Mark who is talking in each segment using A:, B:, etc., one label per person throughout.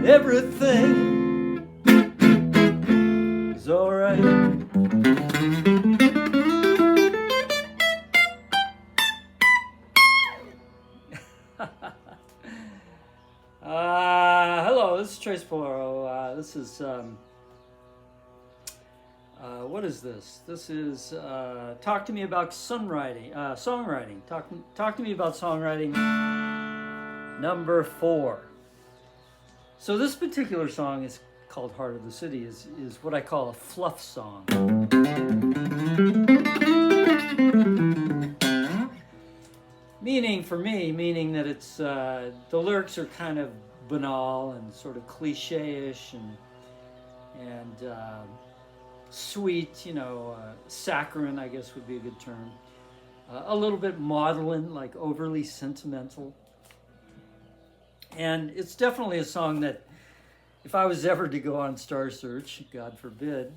A: everything is alright. Hello, this is Trace Polaro. This is, what is this? This is Talk to Me About Songwriting. Talk to Me About Songwriting number 4. So this particular song is called Heart of the City, is what I call a fluff song. Meaning that it's, the lyrics are kind of banal and sort of cliche-ish and sweet, saccharine, I guess would be a good term. A little bit maudlin, like overly sentimental. And it's definitely a song that, if I was ever to go on Star Search, God forbid,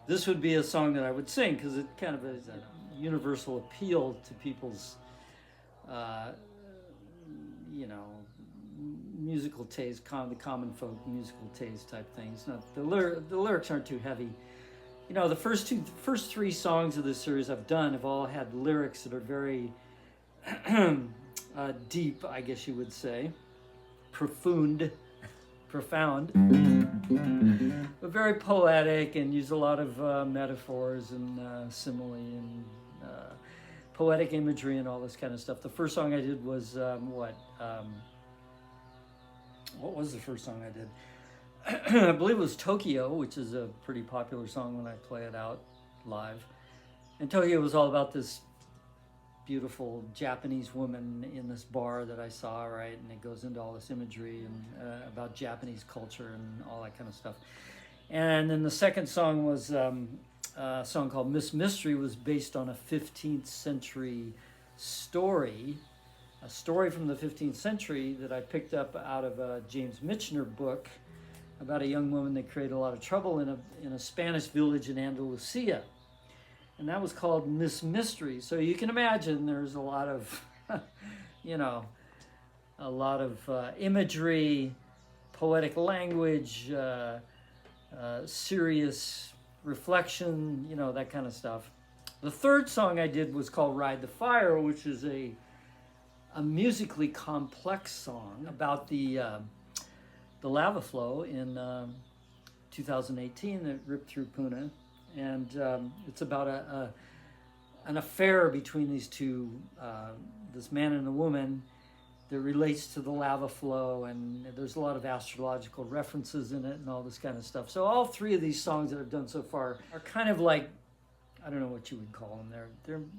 A: this would be a song that I would sing, because it kind of has a universal appeal to people's, musical taste, the common folk musical taste type things. The lyrics aren't too heavy. The first 3 songs of this series I've done have all had lyrics that are very deep, I guess you would say, profound, but very poetic, and use a lot of metaphors and simile and poetic imagery and all this kind of stuff. The first song I did was what was the first song I did? I believe it was Tokyo, which is a pretty popular song when I play it out live. And Tokyo was all about this beautiful Japanese woman in this bar that I saw, right? And it goes into all this imagery and about Japanese culture and all that kind of stuff. And then the second song was a song called Miss Mystery, was based on a 15th century story, a story from the 15th century that I picked up out of a James Michener book about a young woman that created a lot of trouble in a Spanish village in Andalusia. And that was called Miss Mystery. So you can imagine there's a lot of, imagery, poetic language, serious reflection, that kind of stuff. The third song I did was called Ride the Fire, which is a musically complex song about the lava flow in 2018 that ripped through Pune. And it's about an affair between these two, this man and a woman, that relates to the lava flow, and there's a lot of astrological references in it and all this kind of stuff. So all 3 of these songs that I've done so far are kind of like, I don't know what you would call them.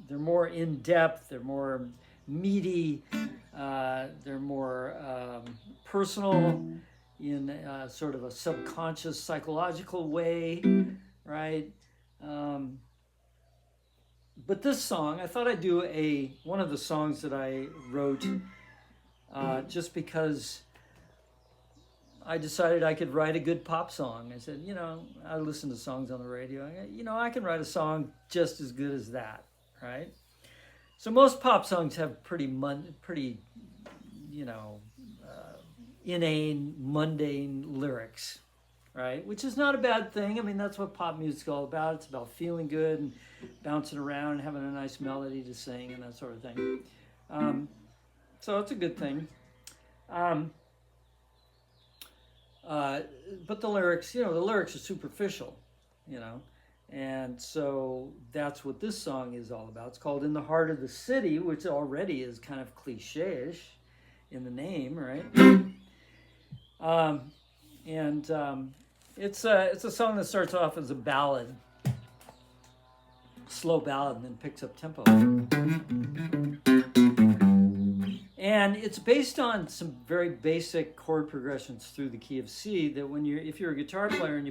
A: They're more in depth. They're more meaty. They're more personal in sort of a subconscious psychological way, right? But this song, I thought I'd do one of the songs that I wrote just because I decided I could write a good pop song. I said, I listen to songs on the radio. I can write a song just as good as that, right? So most pop songs have pretty inane, mundane lyrics, right? Which is not a bad thing. I mean, that's what pop music's all about. It's about feeling good and bouncing around and having a nice melody to sing and that sort of thing. So it's a good thing. But the lyrics, the lyrics are superficial, and so that's what this song is all about. It's called In the Heart of the City, which already is kind of cliche-ish in the name, right? It's a song that starts off as a ballad, slow ballad, and then picks up tempo. And it's based on some very basic chord progressions through the key of C that if you're a guitar player and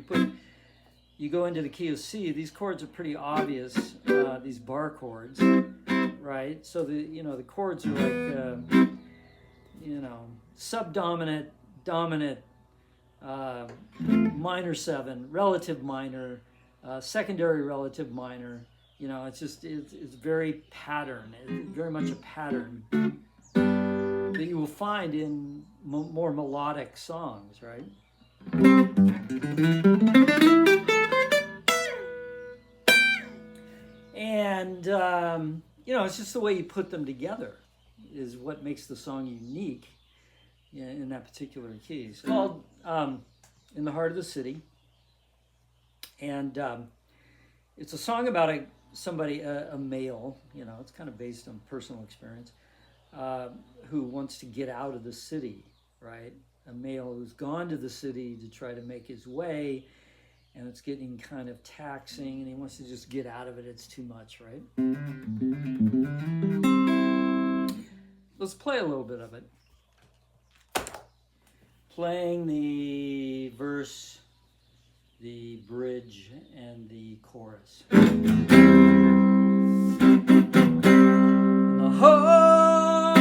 A: you go into the key of C, these chords are pretty obvious, these bar chords, right? So the chords are like, subdominant, dominant, minor 7, relative minor, secondary relative minor. It's very pattern, very much a pattern that you will find in more melodic songs, right? And it's just the way you put them together is what makes the song unique in that particular key. It's called "In the Heart of the City," and it's a song about a male. It's kind of based on personal experience, who wants to get out of the city, right? A male who's gone to the city to try to make his way, and it's getting kind of taxing, and he wants to just get out of it. It's too much, right? Let's play a little bit of it. Playing the verse, the bridge, and the chorus. In the heart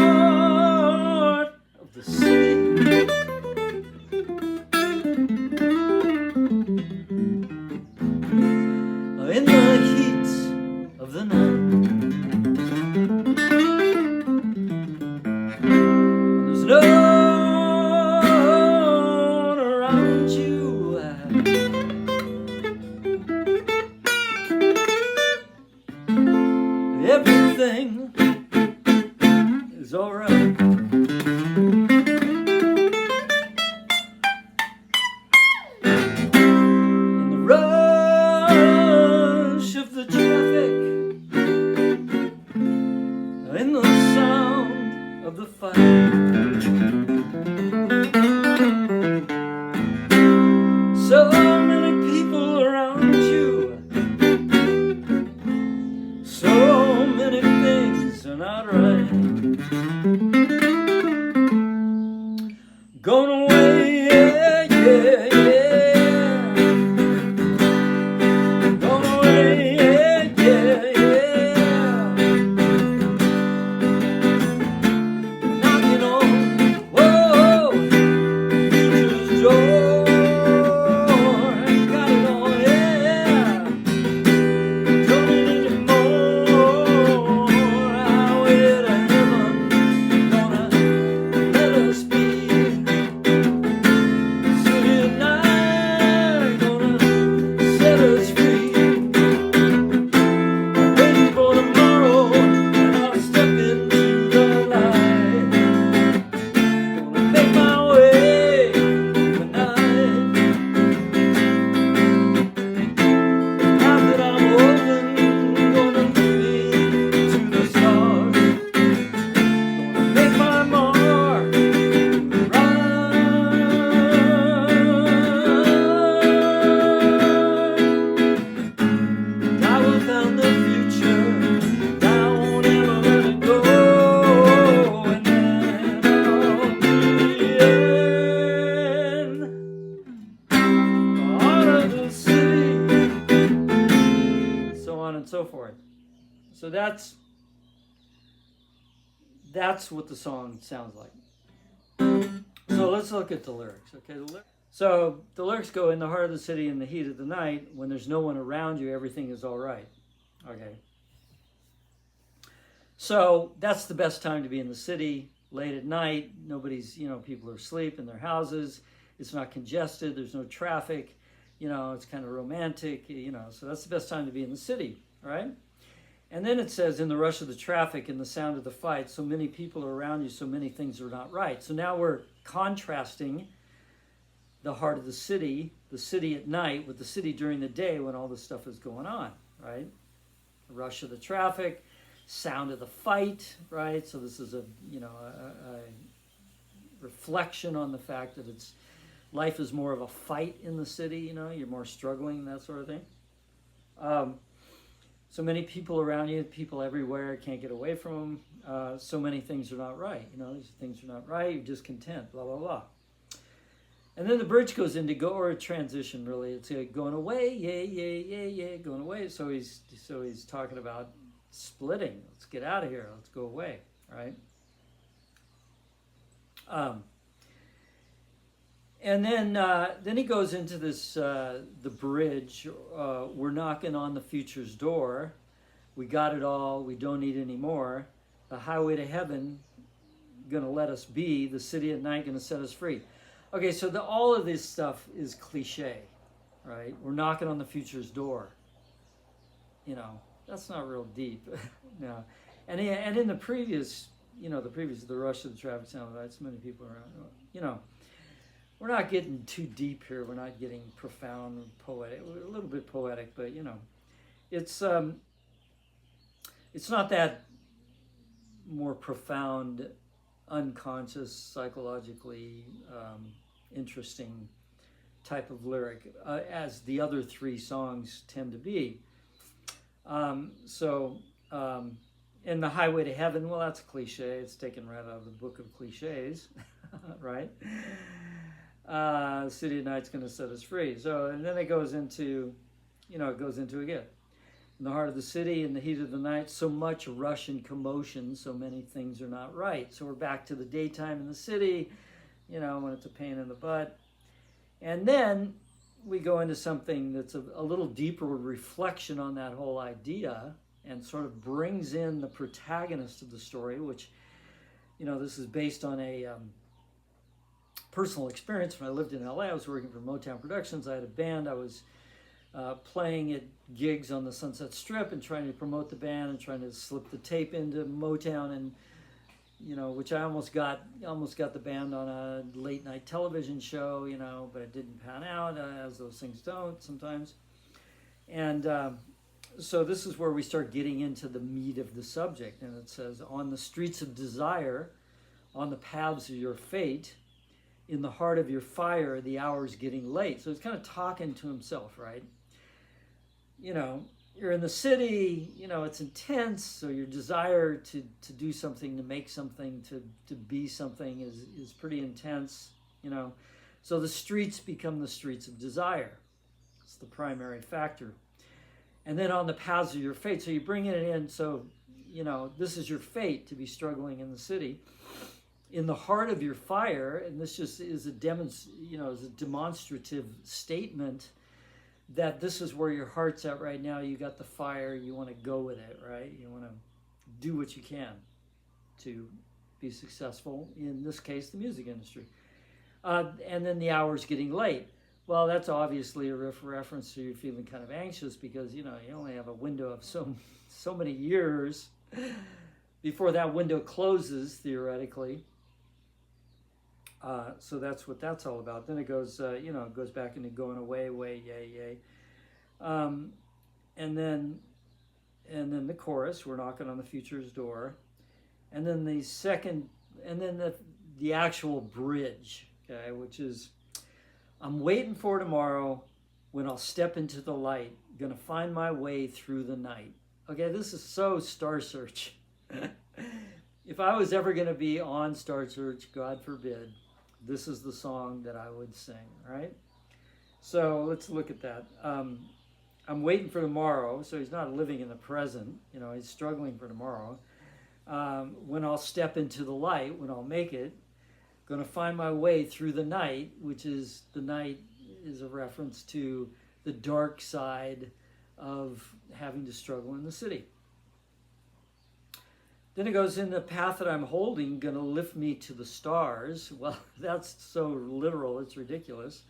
A: of the city, in the heat of the night, there's no one around you, everything is alright. In the rush of the traffic, in the sound of the fight, so many people around you, so many things are not right. Going away, yeah, yeah, yeah. Going away, yeah, yeah, yeah. Knocking on, whoa, future's door. Got it all, yeah. Don't need any more. Highway to heaven, gonna let us be. City at night, gonna set us free. Waiting for tomorrow, and I'll step into the light. Gonna make my way tonight. Path that I'm walking, gonna lead me to the stars. Gonna make my mark and I will found the future, I won't ever let it go, and then I'll be in the heart of the city, so on and so forth. So that's what the song sounds like. So let's look at the lyrics, okay? So the lyrics go, in the heart of the city, in the heat of the night, when there's no one around you, everything is all right. Okay. So that's the best time to be in the city, late at night. Nobody's, people are asleep in their houses. It's not congested. There's no traffic. It's kind of romantic, so that's the best time to be in the city, right? And then it says, in the rush of the traffic and the sound of the fight, so many people are around you, so many things are not right. So now we're contrasting the heart of the city at night, with the city during the day when all this stuff is going on, right? The rush of the traffic, sound of the fight, right? So this is a reflection on the fact that life is more of a fight in the city, you're more struggling, that sort of thing. So many people around you, people everywhere, can't get away from them. So many things are not right. These things are not right. You're discontent, blah, blah, blah. And then the bridge goes into or a transition, really. It's going away, yeah, yeah, yeah, yeah, going away. So he's talking about splitting. Let's get out of here. Let's go away, right? And then he goes into this, the bridge. We're knocking on the future's door. We got it all. We don't need any more. The highway to heaven going to let us be, the city at night going to set us free. Okay, so all of this stuff is cliche, right? We're knocking on the future's door. You know, that's not real deep. No. And in the previous, the rush of the traffic sound lights, many people around, we're not getting too deep here. We're not getting profound and poetic. We're a little bit poetic, but, it's not that more profound, unconscious, psychologically interesting type of lyric as the other three songs tend to be. And the Highway to Heaven, well, that's a cliche. It's taken right out of the book of cliches, right? City at night's going to set us free. So, and then it goes into again. In the heart of the city, in the heat of the night, so much rush and commotion, so many things are not right. So we're back to the daytime in the city, when it's a pain in the butt. And then we go into something that's a little deeper reflection on that whole idea and sort of brings in the protagonist of the story, which, this is based on a personal experience. When I lived in LA, I was working for Motown Productions. I had a band. I was playing at gigs on the Sunset Strip and trying to promote the band and trying to slip the tape into Motown, and which I almost got the band on a late night television show, but it didn't pan out, as those things don't sometimes. And so this is where we start getting into the meat of the subject, and it says, on the streets of desire, on the paths of your fate, in the heart of your fire, the hour's getting late. So he's kind of talking to himself, right? You're in the city, it's intense, so your desire to do something, to make something, to be something is pretty intense, So the streets become the streets of desire. It's the primary factor. And then on the paths of your fate, so you bring it in, so, this is your fate, to be struggling in the city. In the heart of your fire, and this just is a demonstrative statement that this is where your heart's at right now. You got the fire, you want to go with it, right? You want to do what you can to be successful, in this case, the music industry. And then the hour's getting late. Well, that's obviously a reference to you feeling kind of anxious because, you only have a window of so many years before that window closes, theoretically. So that's what that's all about. Then it goes, it goes back into going away, yay. And then the chorus, we're knocking on the future's door. And then the actual bridge, okay, which is, I'm waiting for tomorrow when I'll step into the light, gonna find my way through the night. Okay, this is so Star Search. If I was ever gonna be on Star Search, God forbid, this is the song that I would sing, right? So let's look at that. I'm waiting for tomorrow, so he's not living in the present, he's struggling for tomorrow. When I'll step into the light, when I'll make it, going to find my way through the night, which is, the night is a reference to the dark side of having to struggle in the city. Then it goes, in the path that I'm holding, going to lift me to the stars. Well, that's so literal, it's ridiculous.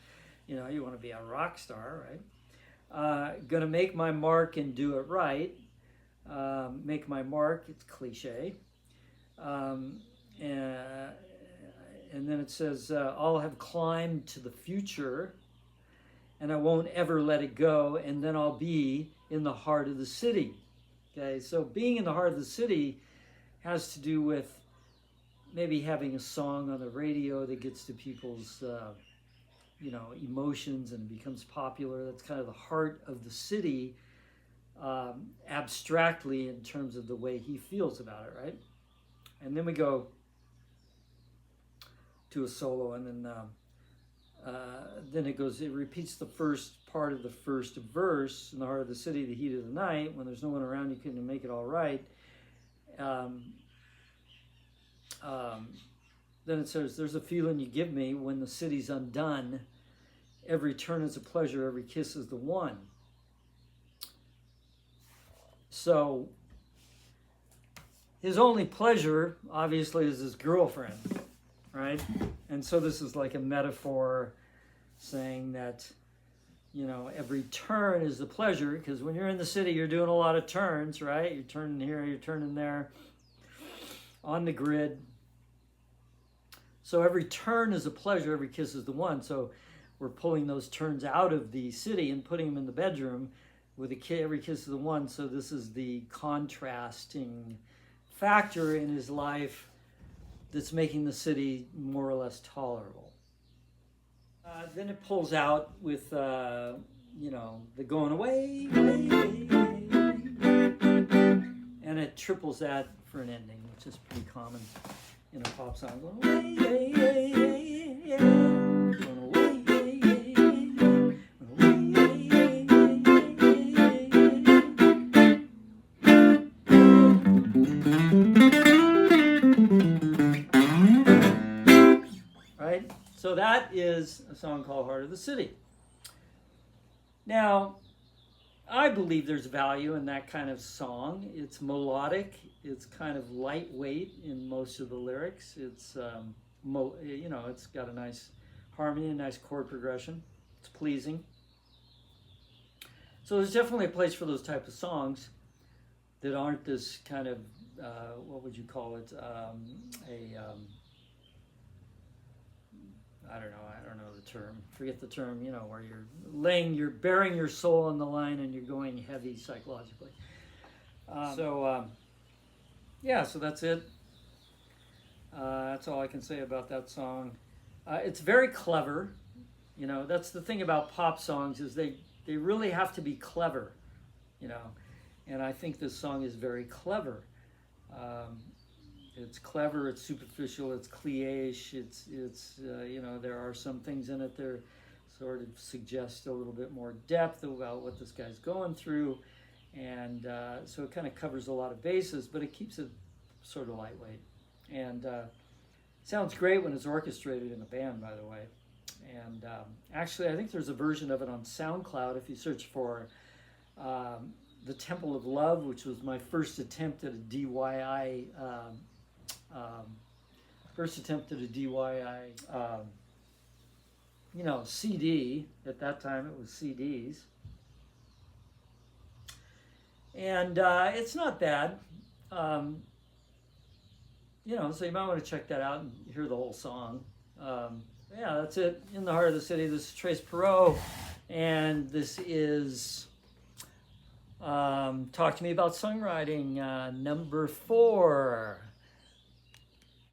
A: You want to be a rock star, right? Going to make my mark and do it right. Make my mark, it's cliche. And then it says, I'll have climbed to the future, and I won't ever let it go, and then I'll be in the heart of the city. Okay, so being in the heart of the city has to do with maybe having a song on the radio that gets to people's, emotions and becomes popular. That's kind of the heart of the city, abstractly, in terms of the way he feels about it, right? And then we go to a solo, and then it repeats the first part of the first verse. In the heart of the city, the heat of the night, when there's no one around, you can make it all right. Then it says, there's a feeling you give me when the city's undone. Every turn is a pleasure, every kiss is the one. So his only pleasure, obviously, is his girlfriend, right? And so this is like a metaphor saying that, you know, every turn is the pleasure, because when you're in the city, you're doing a lot of turns, right? You're turning here, you're turning there on the grid. So every turn is a pleasure, every kiss is the one. So we're pulling those turns out of the city and putting them in the bedroom with every kiss is the one. So this is the contrasting factor in his life that's making the city more or less tolerable. Then it pulls out with, you know, the going away, and it triples that for an ending, which is pretty common in a pop song. Going away, going away, right? So that is a song called Heart of the City. Now, I believe there's value in that kind of song. It's melodic. It's kind of lightweight in most of the lyrics. It's, you know, it's got a nice harmony, a nice chord progression. It's pleasing. So there's definitely a place for those type of songs that aren't this kind of, what would you call it, I don't know the term. Forget the term, you know, where you're bearing your soul on the line and you're going heavy psychologically. Yeah, so that's it. That's all I can say about that song. It's very clever. You know, that's the thing about pop songs is they really have to be clever, you know. And I think this song is very clever. It's clever, it's superficial, it's cliche-ish, it's you know, there are some things in it that sort of suggest a little bit more depth about what this guy's going through, and so it kind of covers a lot of bases, but it keeps it sort of lightweight, and sounds great when it's orchestrated in a band, by the way. And actually, I think there's a version of it on SoundCloud if you search for The Temple of Love, which was my first attempt at a DIY you know, CD. At that time, it was CDs. And it's not bad. You know, so you might want to check that out and hear the whole song. Yeah, that's it. In the Heart of the City. This is Trace Perot, and this is Talk to Me About Songwriting, number 4.